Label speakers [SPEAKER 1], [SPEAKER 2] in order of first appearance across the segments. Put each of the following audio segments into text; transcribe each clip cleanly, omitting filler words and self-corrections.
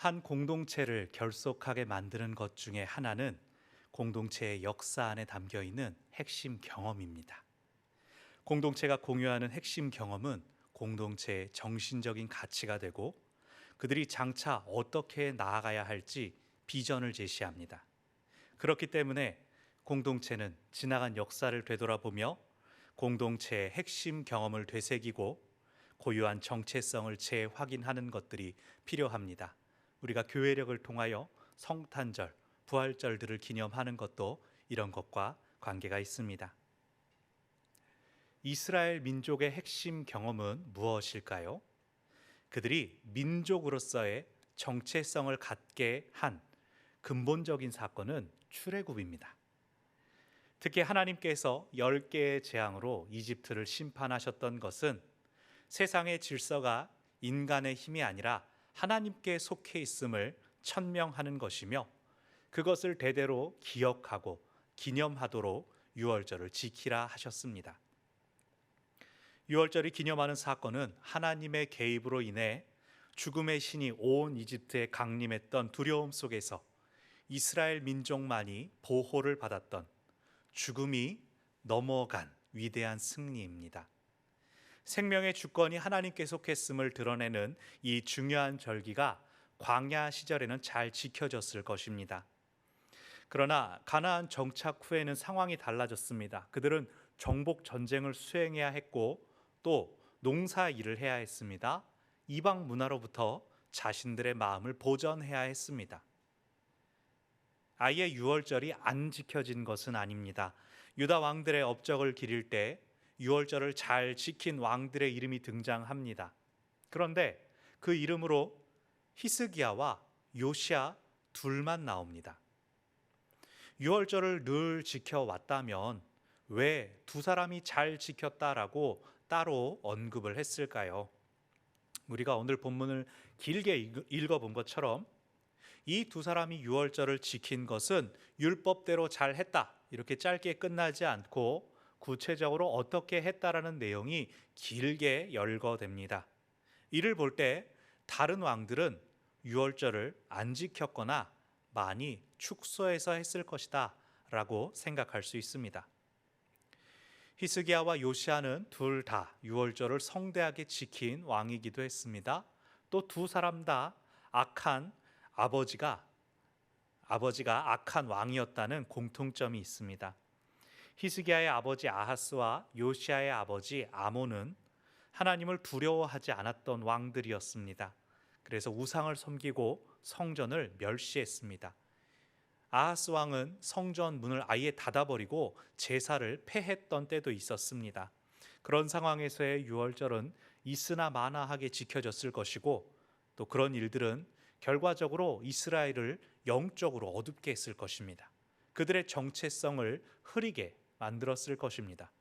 [SPEAKER 1] 한 공동체를 결속하게 만드는 것 중에 하나는 공동체의 역사 안에 담겨 있는 핵심 경험입니다. 공동체가 공유하는 핵심 경험은 공동체의 정신적인 가치가 되고 그들이 장차 어떻게 나아가야 할지 비전을 제시합니다. 그렇기 때문에 공동체는 지나간 역사를 되돌아보며 공동체의 핵심 경험을 되새기고 고유한 정체성을 재확인하는 것들이 필요합니다. 우리가 교회력을 통하여 성탄절, 부활절들을 기념하는 것도 이런 것과 관계가 있습니다. 이스라엘 민족의 핵심 경험은 무엇일까요? 그들이 민족으로서의 정체성을 갖게 한 근본적인 사건은 출애굽입니다. 특히 하나님께서 10개의 재앙으로 이집트를 심판하셨던 것은 세상의 질서가 인간의 힘이 아니라 하나님께 속해 있음을 천명하는 것이며 그것을 대대로 기억하고 기념하도록 유월절을 지키라 하셨습니다. 유월절이 기념하는 사건은 하나님의 개입으로 인해 죽음의 신이 온 이집트에 강림했던 두려움 속에서 이스라엘 민족만이 보호를 받았던 죽음이 넘어간 위대한 승리입니다. 생명의 주권이 하나님께 속했음을 드러내는 이 중요한 절기가 광야 시절에는 잘 지켜졌을 것입니다. 그러나 가나안 정착 후에는 상황이 달라졌습니다. 그들은 정복 전쟁을 수행해야 했고 또 농사 일을 해야 했습니다. 이방 문화로부터 자신들의 마음을 보전해야 했습니다. 아예 유월절이 안 지켜진 것은 아닙니다. 유다 왕들의 업적을 기릴 때 유월절을 잘 지킨 왕들의 이름이 등장합니다. 그런데 그 이름으로 히스기야와 요시야 둘만 나옵니다. 유월절을 늘 지켜왔다면 왜 두 사람이 잘 지켰다라고 따로 언급을 했을까요? 우리가 오늘 본문을 길게 읽어본 것처럼 이 두 사람이 유월절을 지킨 것은 율법대로 잘 했다 이렇게 짧게 끝나지 않고 구체적으로 어떻게 했다라는 내용이 길게 열거됩니다. 이를 볼 때 다른 왕들은 유월절을 안 지켰거나 많이 축소해서 했을 것이다 라고 생각할 수 있습니다. 히스기야와 요시야는 둘 다 유월절을 성대하게 지킨 왕이기도 했습니다. 또 두 사람 다 아버지가 악한 왕이었다는 공통점이 있습니다. 히스기야의 아버지 아하스와 요시야의 아버지 아몬은 하나님을 두려워하지 않았던 왕들이었습니다. 그래서 우상을 섬기고 성전을 멸시했습니다. 아하스 왕은 성전 문을 아예 닫아버리고 제사를 폐했던 때도 있었습니다. 그런 상황에서의 유월절은 있으나 마나하게 지켜졌을 것이고 또 그런 일들은 결과적으로 이스라엘을 영적으로 어둡게 했을 것입니다. 그들의 정체성을 흐리게 만들었을 것입니다.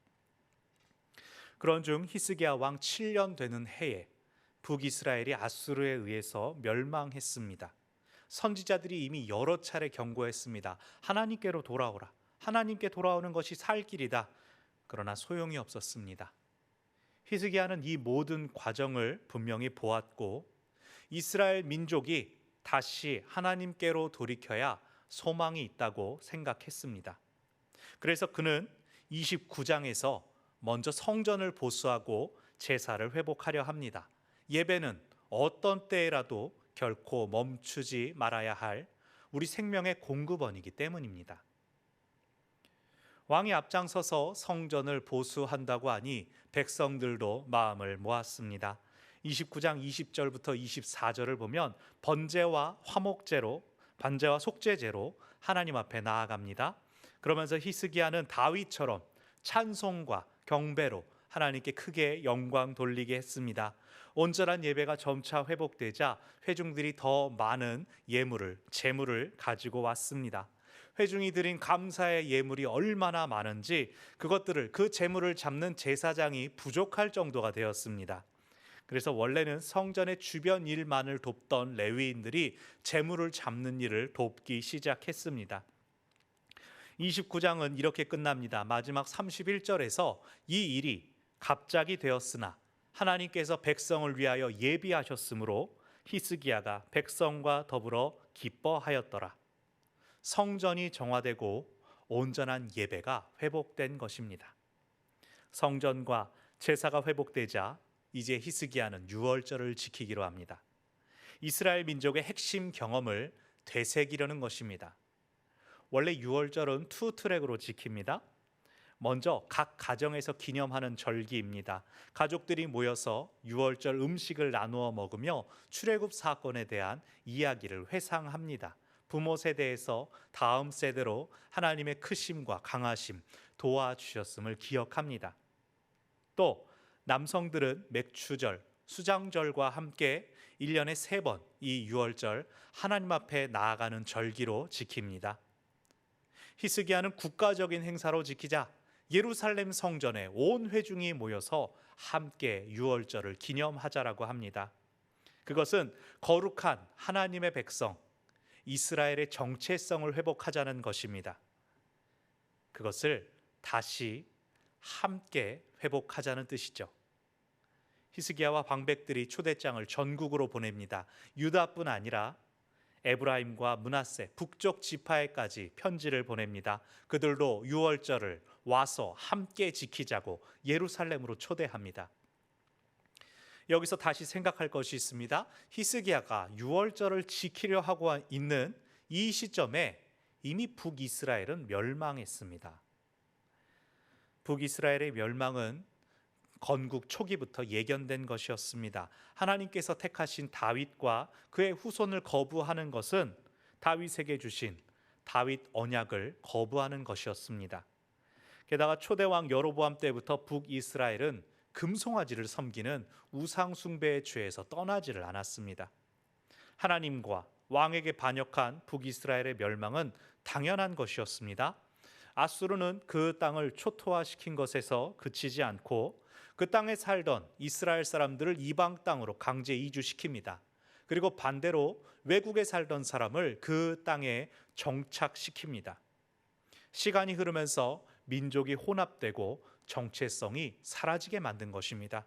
[SPEAKER 1] 그런 중 히스기야 왕 7년 되는 해에 북이스라엘이 아수르에 의해서 멸망했습니다. 선지자들이 이미 여러 차례 경고했습니다. 하나님께로 돌아오라. 하나님께 돌아오는 것이 살 길이다. 그러나 소용이 없었습니다. 히스기야는 이 모든 과정을 분명히 보았고 이스라엘 민족이 다시 하나님께로 돌이켜야 소망이 있다고 생각했습니다. 그래서 그는 29장에서 먼저 성전을 보수하고 제사를 회복하려 합니다. 예배는 어떤 때라도 결코 멈추지 말아야 할 우리 생명의 공급원이기 때문입니다. 왕이 앞장서서 성전을 보수한다고 하니 백성들도 마음을 모았습니다. 29장 20절부터 24절을 보면 번제와 속죄제로 하나님 앞에 나아갑니다. 그러면서 히스기야는 다윗처럼 찬송과 경배로 하나님께 크게 영광 돌리게 했습니다. 온전한 예배가 점차 회복되자 회중들이 더 많은 제물을 가지고 왔습니다. 회중이 드린 감사의 예물이 얼마나 많은지 그 제물을 잡는 제사장이 부족할 정도가 되었습니다. 그래서 원래는 성전의 주변 일만을 돕던 레위인들이 제물을 잡는 일을 돕기 시작했습니다. 29장은 이렇게 끝납니다. 마지막 31절에서 이 일이 갑자기 되었으나 하나님께서 백성을 위하여 예비하셨으므로 히스기야가 백성과 더불어 기뻐하였더라. 성전이 정화되고 온전한 예배가 회복된 것입니다. 성전과 제사가 회복되자 이제 히스기야는 유월절을 지키기로 합니다. 이스라엘 민족의 핵심 경험을 되새기려는 것입니다. 원래 유월절은 투 트랙으로 지킵니다. 먼저 각 가정에서 기념하는 절기입니다. 가족들이 모여서 유월절 음식을 나누어 먹으며 출애굽 사건에 대한 이야기를 회상합니다. 부모 세대에서 다음 세대로 하나님의 크심과 강하심, 도와주셨음을 기억합니다. 또 남성들은 맥추절, 수장절과 함께 1년에 3번 이 유월절 하나님 앞에 나아가는 절기로 지킵니다. 히스기야는 국가적인 행사로 지키자 예루살렘 성전에 온 회중이 모여서 함께 유월절을 기념하자라고 합니다. 그것은 거룩한 하나님의 백성, 이스라엘의 정체성을 회복하자는 것입니다. 그것을 다시 함께 회복하자는 뜻이죠. 히스기야와 방백들이 초대장을 전국으로 보냅니다. 유다뿐 아니라 에브라임과 므낫세 북쪽 지파에까지 편지를 보냅니다. 그들도 유월절을 와서 함께 지키자고 예루살렘으로 초대합니다. 여기서 다시 생각할 것이 있습니다. 히스기야가 유월절을 지키려 하고 있는 이 시점에 이미 북이스라엘은 멸망했습니다. 북이스라엘의 멸망은 건국 초기부터 예견된 것이었습니다. 하나님께서 택하신 다윗과 그의 후손을 거부하는 것은 다윗에게 주신 다윗 언약을 거부하는 것이었습니다. 게다가 초대왕 여로보암 때부터 북이스라엘은 금송아지를 섬기는 우상 숭배의 죄에서 떠나지를 않았습니다. 하나님과 왕에게 반역한 북이스라엘의 멸망은 당연한 것이었습니다. 아수르는 그 땅을 초토화시킨 것에서 그치지 않고 그 땅에 살던 이스라엘 사람들을 이방 땅으로 강제 이주시킵니다. 그리고 반대로 외국에 살던 사람을 그 땅에 정착시킵니다. 시간이 흐르면서 민족이 혼합되고 정체성이 사라지게 만든 것입니다.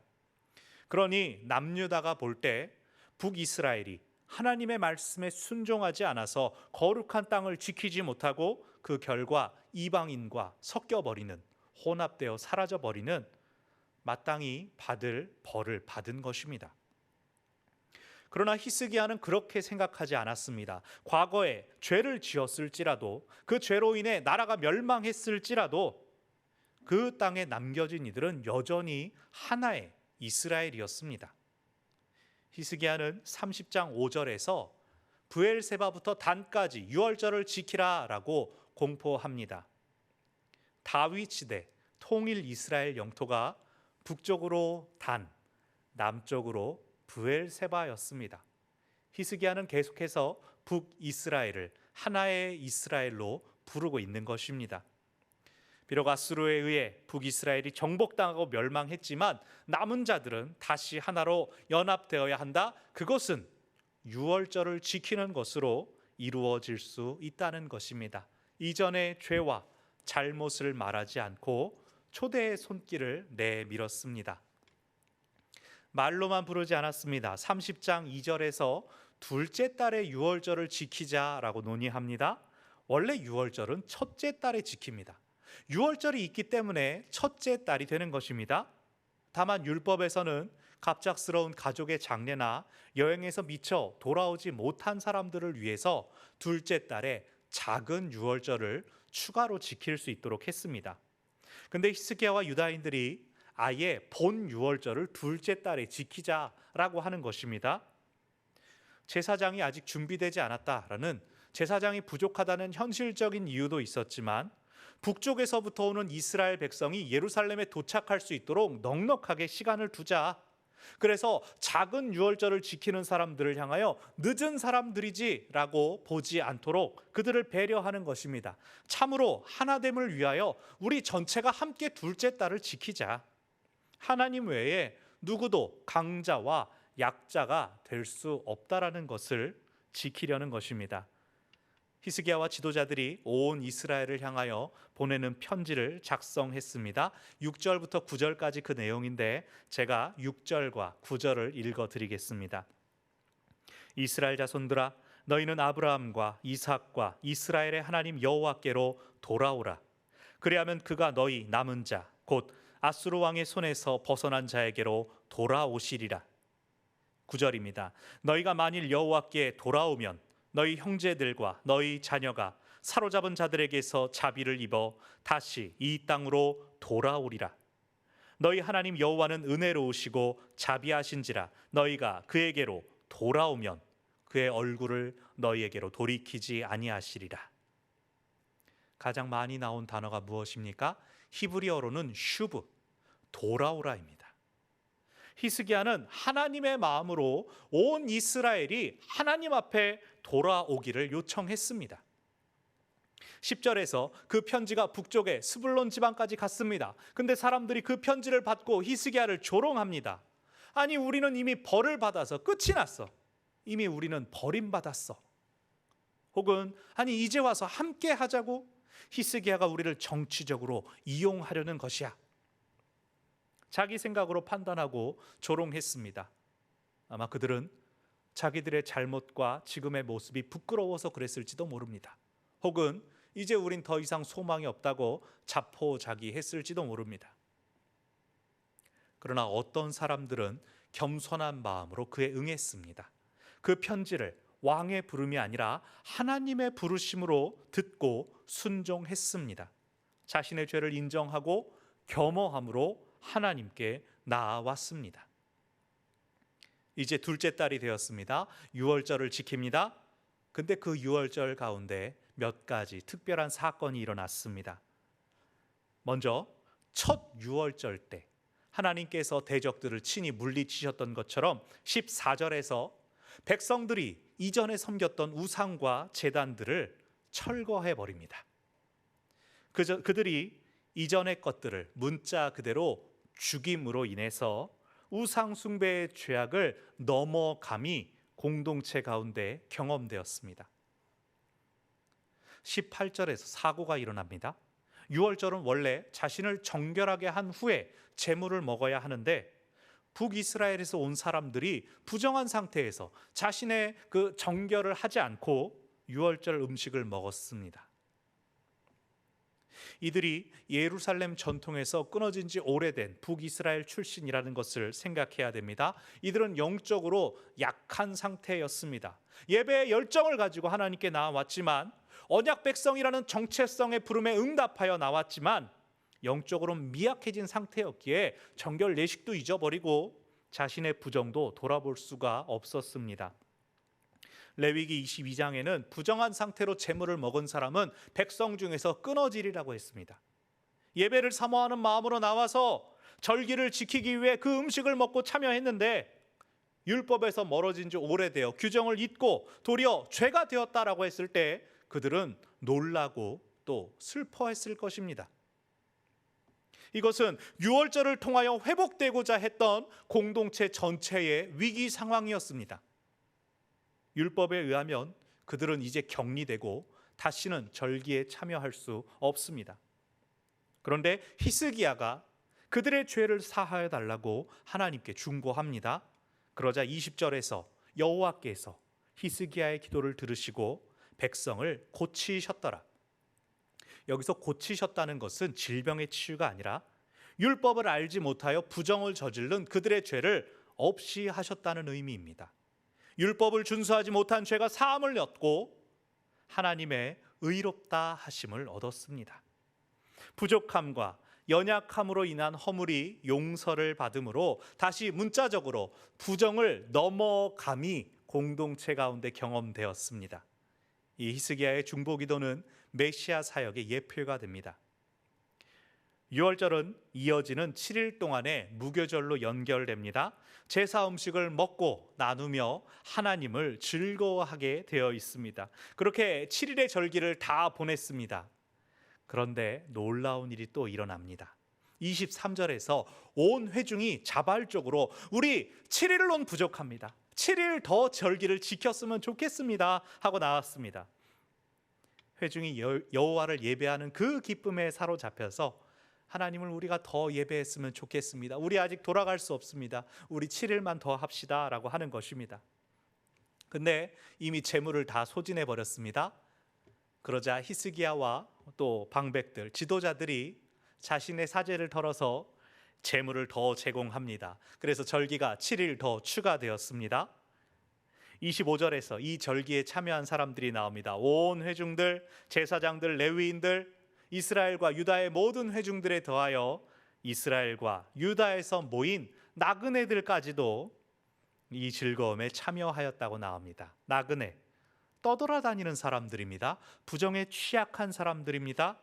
[SPEAKER 1] 그러니 남유다가 볼 때 북이스라엘이 하나님의 말씀에 순종하지 않아서 거룩한 땅을 지키지 못하고 그 결과 이방인과 섞여버리는, 혼합되어 사라져버리는 마땅히 받을 벌을 받은 것입니다. 그러나 히스기야는 그렇게 생각하지 않았습니다. 과거에 죄를 지었을지라도 그 죄로 인해 나라가 멸망했을지라도 그 땅에 남겨진 이들은 여전히 하나의 이스라엘이었습니다. 히스기야는 30장 5절에서 브엘세바부터 단까지 유월절을 지키라라고 공포합니다. 다윗 시대 통일 이스라엘 영토가 북쪽으로 단, 남쪽으로 브엘세바였습니다. 히스기야는 계속해서 북이스라엘을 하나의 이스라엘로 부르고 있는 것입니다. 비록 아수르에 의해 북이스라엘이 정복당하고 멸망했지만 남은 자들은 다시 하나로 연합되어야 한다. 그것은 유월절을 지키는 것으로 이루어질 수 있다는 것입니다. 이전의 죄와 잘못을 말하지 않고 초대의 손길을 내밀었습니다. 말로만 부르지 않았습니다. 30장 2절에서 둘째 달의 유월절을 지키자라고 논의합니다. 원래 유월절은 첫째 달에 지킵니다. 유월절이 있기 때문에 첫째 달이 되는 것입니다. 다만 율법에서는 갑작스러운 가족의 장례나 여행에서 미처 돌아오지 못한 사람들을 위해서 둘째 달에 작은 유월절을 추가로 지킬 수 있도록 했습니다. 근데 히스기야와 유다인들이 아예 본 유월절을 둘째 달에 지키자라고 하는 것입니다. 제사장이 아직 준비되지 않았다라는, 제사장이 부족하다는 현실적인 이유도 있었지만 북쪽에서부터 오는 이스라엘 백성이 예루살렘에 도착할 수 있도록 넉넉하게 시간을 두자. 그래서 작은 유월절을 지키는 사람들을 향하여 늦은 사람들이지라고 보지 않도록 그들을 배려하는 것입니다. 참으로 하나됨을 위하여 우리 전체가 함께 둘째 달을 지키자. 하나님 외에 누구도 강자와 약자가 될 수 없다라는 것을 지키려는 것입니다. 히스기야와 지도자들이 온 이스라엘을 향하여 보내는 편지를 작성했습니다. 6절부터 9절까지 그 내용인데 제가 6절과 9절을 읽어드리겠습니다. 이스라엘 자손들아, 너희는 아브라함과 이삭과 이스라엘의 하나님 여호와께로 돌아오라. 그리하면 그가 너희 남은 자 곧 아수르 왕의 손에서 벗어난 자에게로 돌아오시리라. 9절입니다. 너희가 만일 여호와께 돌아오면 너희 형제들과 너희 자녀가 사로잡은 자들에게서 자비를 입어 다시 이 땅으로 돌아오리라. 너희 하나님 여호와는 은혜로우시고 자비하신지라 너희가 그에게로 돌아오면 그의 얼굴을 너희에게로 돌이키지 아니하시리라. 가장 많이 나온 단어가 무엇입니까? 히브리어로는 슈브, 돌아오라입니다. 히스기야는 하나님의 마음으로 온 이스라엘이 하나님 앞에 돌아오기를 요청했습니다. 10절에서 그 편지가 북쪽의 스불론 지방까지 갔습니다. 근데 사람들이 그 편지를 받고 히스기야를 조롱합니다. 아니, 우리는 이미 벌을 받아서 끝이 났어. 이미 우리는 버림받았어. 혹은 아니, 이제 와서 함께 하자고? 히스기야가 우리를 정치적으로 이용하려는 것이야. 자기 생각으로 판단하고 조롱했습니다. 아마 그들은 자기들의 잘못과 지금의 모습이 부끄러워서 그랬을지도 모릅니다. 혹은 이제 우린 더 이상 소망이 없다고 자포자기했을지도 모릅니다. 그러나 어떤 사람들은 겸손한 마음으로 그에 응했습니다. 그 편지를 왕의 부름이 아니라 하나님의 부르심으로 듣고 순종했습니다. 자신의 죄를 인정하고 겸허함으로 하나님께 나아왔습니다. 이제 둘째 달이 되었습니다. 유월절을 지킵니다. 근데 그 유월절 가운데 몇 가지 특별한 사건이 일어났습니다. 먼저 첫 유월절 때 하나님께서 대적들을 친히 물리치셨던 것처럼 14절에서 백성들이 이전에 섬겼던 우상과 제단들을 철거해 버립니다. 그들이 이전의 것들을 문자 그대로 죽임으로 인해서 우상 숭배의 죄악을 넘어감이 공동체 가운데 경험되었습니다. 18절에서 사고가 일어납니다. 유월절은 원래 자신을 정결하게 한 후에 제물을 먹어야 하는데 북이스라엘에서 온 사람들이 부정한 상태에서 자신의 그 정결을 하지 않고 유월절 음식을 먹었습니다. 이들이 예루살렘 전통에서 끊어진 지 오래된 북이스라엘 출신이라는 것을 생각해야 됩니다. 이들은 영적으로 약한 상태였습니다. 예배의 열정을 가지고 하나님께 나와왔지만, 언약 백성이라는 정체성의 부름에 응답하여 나왔지만 영적으로 미약해진 상태였기에 정결 예식도 잊어버리고 자신의 부정도 돌아볼 수가 없었습니다. 레위기 22장에는 부정한 상태로 제물을 먹은 사람은 백성 중에서 끊어지리라고 했습니다. 예배를 사모하는 마음으로 나와서 절기를 지키기 위해 그 음식을 먹고 참여했는데 율법에서 멀어진 지 오래되어 규정을 잊고 도리어 죄가 되었다라고 했을 때 그들은 놀라고 또 슬퍼했을 것입니다. 이것은 유월절을 통하여 회복되고자 했던 공동체 전체의 위기 상황이었습니다. 율법에 의하면 그들은 이제 격리되고 다시는 절기에 참여할 수 없습니다. 그런데 히스기야가 그들의 죄를 사하여 달라고 하나님께 중보합니다. 그러자 20절에서 여호와께서 히스기야의 기도를 들으시고 백성을 고치셨더라. 여기서 고치셨다는 것은 질병의 치유가 아니라 율법을 알지 못하여 부정을 저지른 그들의 죄를 없이 하셨다는 의미입니다. 율법을 준수하지 못한 죄가 사함을 얻고 하나님의 의롭다 하심을 얻었습니다. 부족함과 연약함으로 인한 허물이 용서를 받음으로 다시 문자적으로 부정을 넘어감이 공동체 가운데 경험되었습니다. 이 히스기야의 중보기도는 메시아 사역의 예표가 됩니다. 유월절은 이어지는 7일 동안의 무교절로 연결됩니다. 제사 음식을 먹고 나누며 하나님을 즐거워하게 되어 있습니다. 그렇게 7일의 절기를 다 보냈습니다. 그런데 놀라운 일이 또 일어납니다. 23절에서 온 회중이 자발적으로 우리 7일론 부족합니다. 7일 더 절기를 지켰으면 좋겠습니다 하고 나왔습니다. 회중이 여호와를 예배하는 그 기쁨에 사로잡혀서 하나님을 우리가 더 예배했으면 좋겠습니다. 우리 아직 돌아갈 수 없습니다. 우리 7일만 더 합시다 라고 하는 것입니다. 근데 이미 재물을 다 소진해 버렸습니다. 그러자 히스기야와 또 방백들, 지도자들이 자신의 사제를 털어서 재물을 더 제공합니다. 그래서 절기가 7일 더 추가되었습니다. 25절에서 이 절기에 참여한 사람들이 나옵니다. 온 회중들, 제사장들, 레위인들, 이스라엘과 유다의 모든 회중들에 더하여 이스라엘과 유다에서 모인 나그네들까지도 이 즐거움에 참여하였다고 나옵니다. 나그네, 떠돌아다니는 사람들입니다. 부정에 취약한 사람들입니다.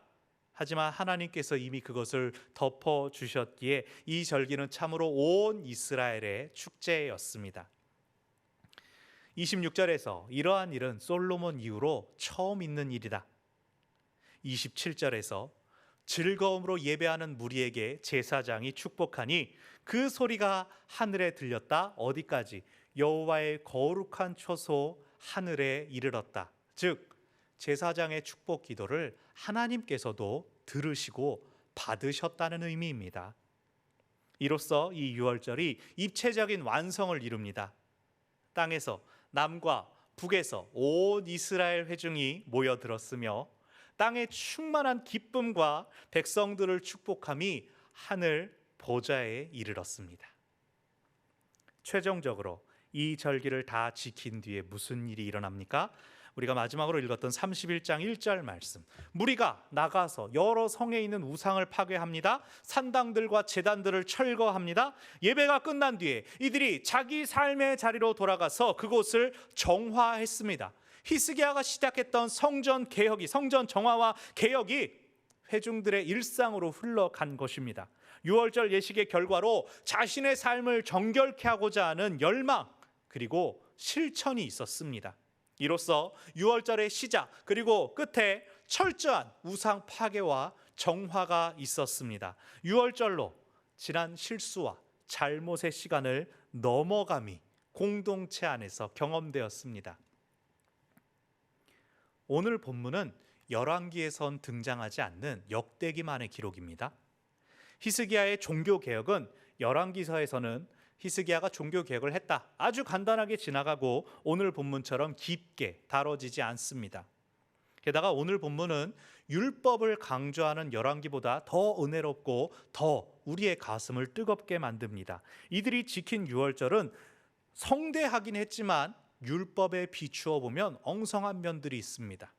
[SPEAKER 1] 하지만 하나님께서 이미 그것을 덮어주셨기에 이 절기는 참으로 온 이스라엘의 축제였습니다. 26절에서 이러한 일은 솔로몬 이후로 처음 있는 일이다. 27절에서 즐거움으로 예배하는 무리에게 제사장이 축복하니 그 소리가 하늘에 들렸다. 어디까지? 여호와의 거룩한 초소 하늘에 이르렀다. 즉 제사장의 축복 기도를 하나님께서도 들으시고 받으셨다는 의미입니다. 이로써 이 유월절이 입체적인 완성을 이룹니다. 땅에서 남과 북에서 온 이스라엘 회중이 모여들었으며 땅에 충만한 기쁨과 백성들을 축복함이 하늘 보좌에 이르렀습니다. 최종적으로 이 절기를 다 지킨 뒤에 무슨 일이 일어납니까? 우리가 마지막으로 읽었던 31장 1절 말씀. 무리가 나가서 여러 성에 있는 우상을 파괴합니다. 산당들과 제단들을 철거합니다. 예배가 끝난 뒤에 이들이 자기 삶의 자리로 돌아가서 그곳을 정화했습니다. 히스기야가 시작했던 성전 개혁이, 성전 정화와 개혁이 회중들의 일상으로 흘러간 것입니다. 유월절 예식의 결과로 자신의 삶을 정결케 하고자 하는 열망 그리고 실천이 있었습니다. 이로써 유월절의 시작 그리고 끝에 철저한 우상 파괴와 정화가 있었습니다. 유월절로 지난 실수와 잘못의 시간을 넘어감이 공동체 안에서 경험되었습니다. 오늘 본문은 열왕기에선 등장하지 않는 역대기만의 기록입니다. 히스기야의 종교개혁은 열왕기서에서는 히스기야가 종교개혁을 했다, 아주 간단하게 지나가고 오늘 본문처럼 깊게 다뤄지지 않습니다. 게다가 오늘 본문은 율법을 강조하는 열왕기보다 더 은혜롭고 더 우리의 가슴을 뜨겁게 만듭니다. 이들이 지킨 유월절은 성대하긴 했지만 율법에 비추어 보면 엉성한 면들이 있습니다.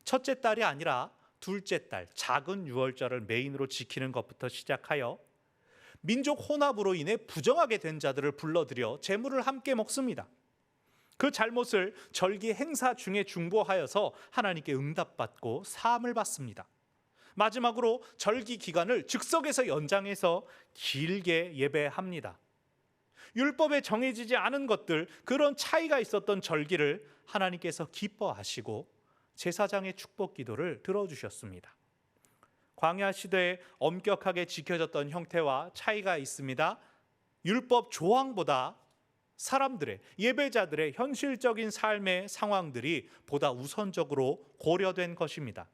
[SPEAKER 1] 첫째 딸이 아니라 둘째 딸, 작은 유월절을 메인으로 지키는 것부터 시작하여 민족 혼합으로 인해 부정하게 된 자들을 불러들여 제물을 함께 먹습니다. 그 잘못을 절기 행사 중에 중보하여서 하나님께 응답받고 사함을 받습니다. 마지막으로 절기 기간을 즉석에서 연장해서 길게 예배합니다. 율법에 정해지지 않은 것들, 그런 차이가 있었던 절기를 하나님께서 기뻐하시고 제사장의 축복 기도를 들어주셨습니다. 광야 시대에 엄격하게 지켜졌던 형태와 차이가 있습니다. 율법 조항보다 사람들의, 예배자들의 현실적인 삶의 상황들이 보다 우선적으로 고려된 것입니다.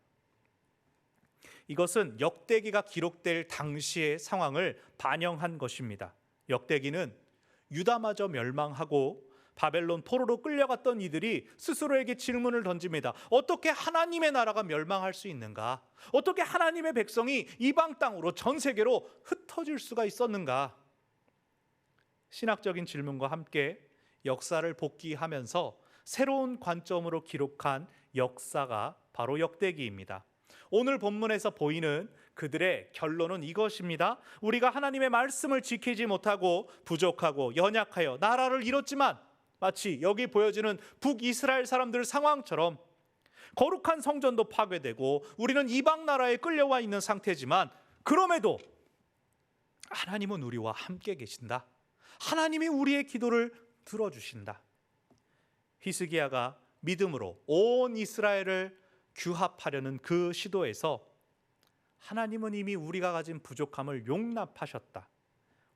[SPEAKER 1] 이것은 역대기가 기록될 당시의 상황을 반영한 것입니다. 역대기는 유다마저 멸망하고 바벨론 포로로 끌려갔던 이들이 스스로에게 질문을 던집니다. 어떻게 하나님의 나라가 멸망할 수 있는가? 어떻게 하나님의 백성이 이방 땅으로 전 세계로 흩어질 수가 있었는가? 신학적인 질문과 함께 역사를 복기하면서 새로운 관점으로 기록한 역사가 바로 역대기입니다. 오늘 본문에서 보이는 그들의 결론은 이것입니다. 우리가 하나님의 말씀을 지키지 못하고 부족하고 연약하여 나라를 잃었지만 마치 여기 보여지는 북이스라엘 사람들 상황처럼 거룩한 성전도 파괴되고 우리는 이방 나라에 끌려와 있는 상태지만 그럼에도 하나님은 우리와 함께 계신다. 하나님이 우리의 기도를 들어주신다. 히스기야가 믿음으로 온 이스라엘을 규합하려는 그 시도에서 하나님은 이미 우리가 가진 부족함을 용납하셨다.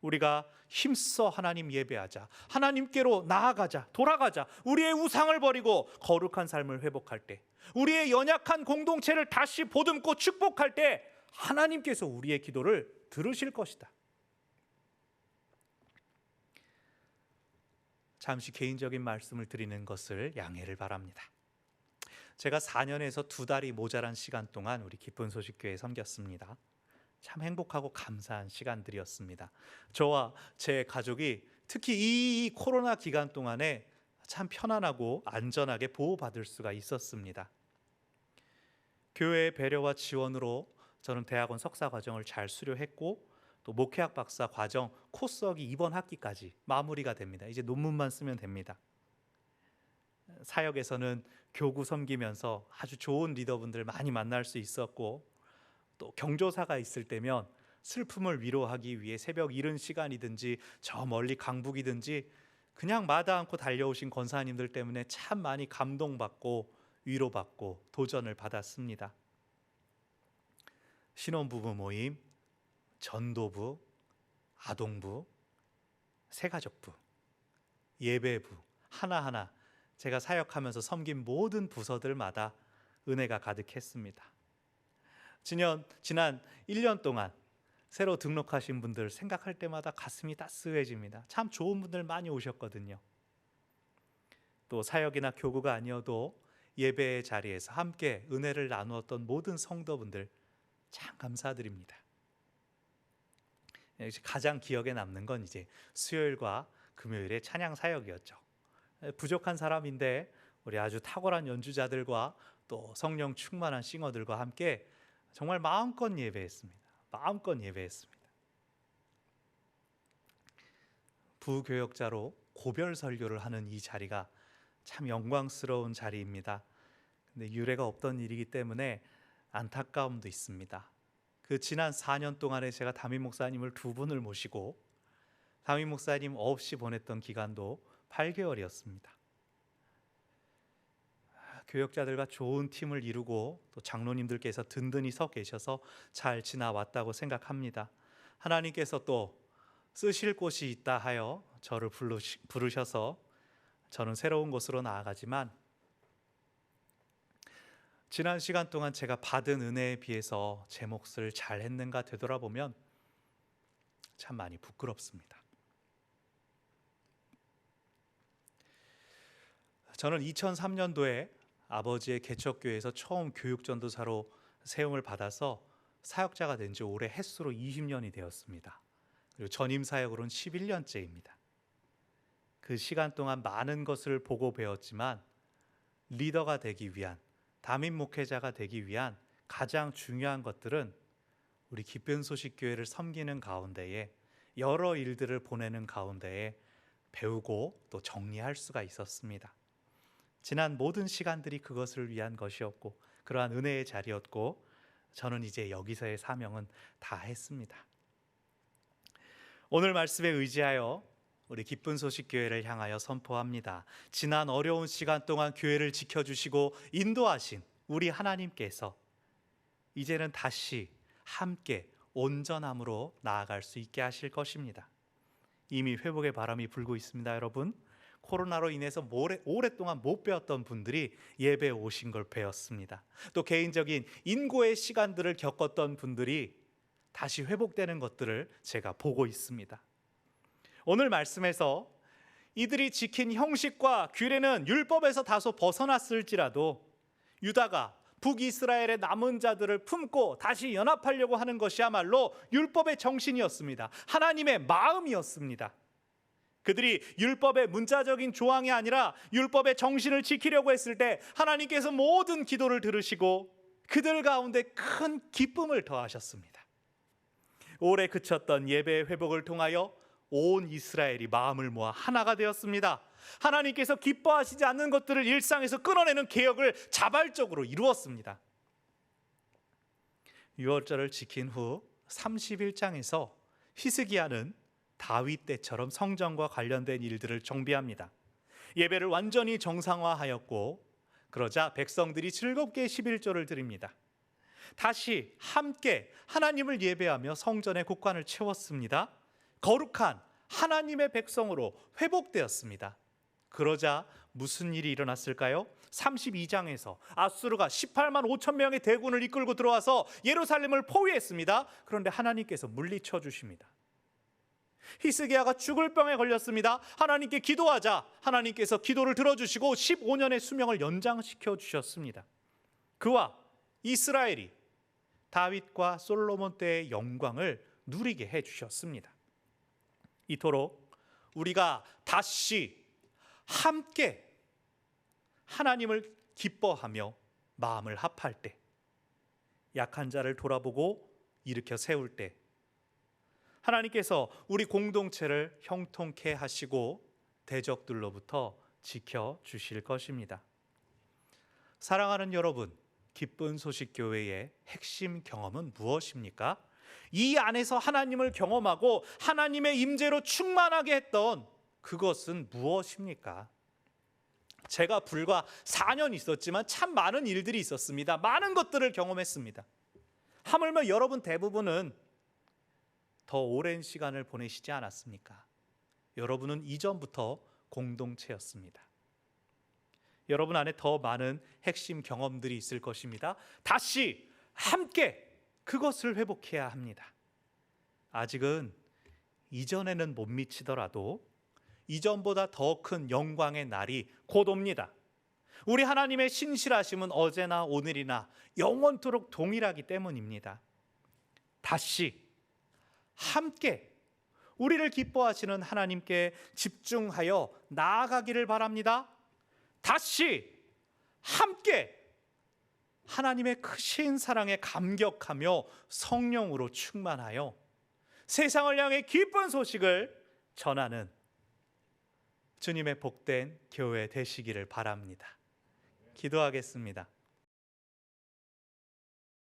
[SPEAKER 1] 우리가 힘써 하나님 예배하자, 하나님께로 나아가자, 돌아가자, 우리의 우상을 버리고 거룩한 삶을 회복할 때, 우리의 연약한 공동체를 다시 보듬고 축복할 때 하나님께서 우리의 기도를 들으실 것이다. 잠시 개인적인 말씀을 드리는 것을 양해를 바랍니다. 제가 4년에서 2달이 모자란 시간 동안 우리 기쁜 소식 교회에 섬겼습니다. 참 행복하고 감사한 시간들이었습니다. 저와 제 가족이 특히 이 코로나 기간 동안에 참 편안하고 안전하게 보호받을 수가 있었습니다. 교회의 배려와 지원으로 저는 대학원 석사 과정을 잘 수료했고 또 목회학 박사 과정 코스학위 이번 학기까지 마무리가 됩니다. 이제 논문만 쓰면 됩니다. 사역에서는 교구 섬기면서 아주 좋은 리더분들 많이 만날 수 있었고 또 경조사가 있을 때면 슬픔을 위로하기 위해 새벽 이른 시간이든지 저 멀리 강북이든지 그냥 마다 않고 달려오신 권사님들 때문에 참 많이 감동받고 위로받고 도전을 받았습니다. 신혼부부 모임, 전도부, 아동부, 새가족부, 예배부 하나하나 제가 사역하면서 섬긴 모든 부서들마다 은혜가 가득했습니다. 지난 1년 동안 새로 등록하신 분들 생각할 때마다 가슴이 따스해집니다. 참 좋은 분들 많이 오셨거든요. 또 사역이나 교구가 아니어도 예배의 자리에서 함께 은혜를 나누었던 모든 성도분들 참 감사드립니다. 가장 기억에 남는 건 이제 수요일과 금요일의 찬양 사역이었죠. 부족한 사람인데 우리 아주 탁월한 연주자들과 또 성령 충만한 싱어들과 함께 정말 마음껏 예배했습니다. 마음껏 예배했습니다. 부교역자로 고별 설교를 하는 이 자리가 참 영광스러운 자리입니다. 근데 유례가 없던 일이기 때문에 안타까움도 있습니다. 그 지난 4년 동안에 제가 담임 목사님을 2분을 모시고 담임 목사님 없이 보냈던 기간도 8개월이었습니다. 교역자들과 좋은 팀을 이루고 또 장로님들께서 든든히 서 계셔서 잘 지나왔다고 생각합니다. 하나님께서 또 쓰실 곳이 있다 하여 저를 부르셔서 저는 새로운 곳으로 나아가지만 지난 시간 동안 제가 받은 은혜에 비해서 제 몫을 잘 했는가 되돌아보면 참 많이 부끄럽습니다. 저는 2003년도에 아버지의 개척교회에서 처음 교육전도사로 세움을 받아서 사역자가 된 지 올해 햇수로 20년이 되었습니다. 그리고 전임 사역으로는 11년째입니다. 그 시간 동안 많은 것을 보고 배웠지만 리더가 되기 위한, 담임 목회자가 되기 위한 가장 중요한 것들은 우리 기쁜 소식 교회를 섬기는 가운데에 여러 일들을 보내는 가운데에 배우고 또 정리할 수가 있었습니다. 지난 모든 시간들이 그것을 위한 것이었고 그러한 은혜의 자리였고 저는 이제 여기서의 사명은 다 했습니다. 오늘 말씀에 의지하여 우리 기쁜 소식 교회를 향하여 선포합니다. 지난 어려운 시간 동안 교회를 지켜주시고 인도하신 우리 하나님께서 이제는 다시 함께 온전함으로 나아갈 수 있게 하실 것입니다. 이미 회복의 바람이 불고 있습니다. 여러분, 코로나로 인해서 오랫동안 못 배웠던 분들이 예배에 오신 걸 배웠습니다. 또 개인적인 인고의 시간들을 겪었던 분들이 다시 회복되는 것들을 제가 보고 있습니다. 오늘 말씀에서 이들이 지킨 형식과 규례는 율법에서 다소 벗어났을지라도 유다가 북이스라엘의 남은 자들을 품고 다시 연합하려고 하는 것이야말로 율법의 정신이었습니다. 하나님의 마음이었습니다. 그들이 율법의 문자적인 조항이 아니라 율법의 정신을 지키려고 했을 때 하나님께서 모든 기도를 들으시고 그들 가운데 큰 기쁨을 더하셨습니다. 오래 그쳤던 예배의 회복을 통하여 온 이스라엘이 마음을 모아 하나가 되었습니다. 하나님께서 기뻐하시지 않는 것들을 일상에서 끊어내는 개혁을 자발적으로 이루었습니다. 유월절을 지킨 후 31장에서 히스기야는 다윗 때처럼 성전과 관련된 일들을 정비합니다. 예배를 완전히 정상화하였고 그러자 백성들이 즐겁게 11조를 드립니다. 다시 함께 하나님을 예배하며 성전의 곳간을 채웠습니다. 거룩한 하나님의 백성으로 회복되었습니다. 그러자 무슨 일이 일어났을까요? 32장에서 아수르가 18만 5천 명의 대군을 이끌고 들어와서 예루살렘을 포위했습니다. 그런데 하나님께서 물리쳐 주십니다. 히스기야가 죽을 병에 걸렸습니다. 하나님께 기도하자 하나님께서 기도를 들어주시고 15년의 수명을 연장시켜 주셨습니다. 그와 이스라엘이 다윗과 솔로몬 때의 영광을 누리게 해주셨습니다. 이토록 우리가 다시 함께 하나님을 기뻐하며 마음을 합할 때, 약한 자를 돌아보고 일으켜 세울 때 하나님께서 우리 공동체를 형통케 하시고 대적들로부터 지켜주실 것입니다. 사랑하는 여러분, 기쁜 소식 교회의 핵심 경험은 무엇입니까? 이 안에서 하나님을 경험하고 하나님의 임재로 충만하게 했던 그것은 무엇입니까? 제가 불과 4년 있었지만 참 많은 일들이 있었습니다. 많은 것들을 경험했습니다. 하물며 여러분 대부분은 더 오랜 시간을 보내시지 않았습니까? 여러분은 이전부터 공동체였습니다. 여러분 안에 더 많은 핵심 경험들이 있을 것입니다. 다시 함께 그것을 회복해야 합니다. 아직은 이전에는 못 미치더라도 이전보다 더 큰 영광의 날이 곧 옵니다. 우리 하나님의 신실하심은 어제나 오늘이나 영원토록 동일하기 때문입니다. 다시 함께 우리를 기뻐하시는 하나님께 집중하여 나아가기를 바랍니다. 다시 함께 하나님의 크신 사랑에 감격하며 성령으로 충만하여 세상을 향해 기쁜 소식을 전하는 주님의 복된 교회 되시기를 바랍니다. 기도하겠습니다.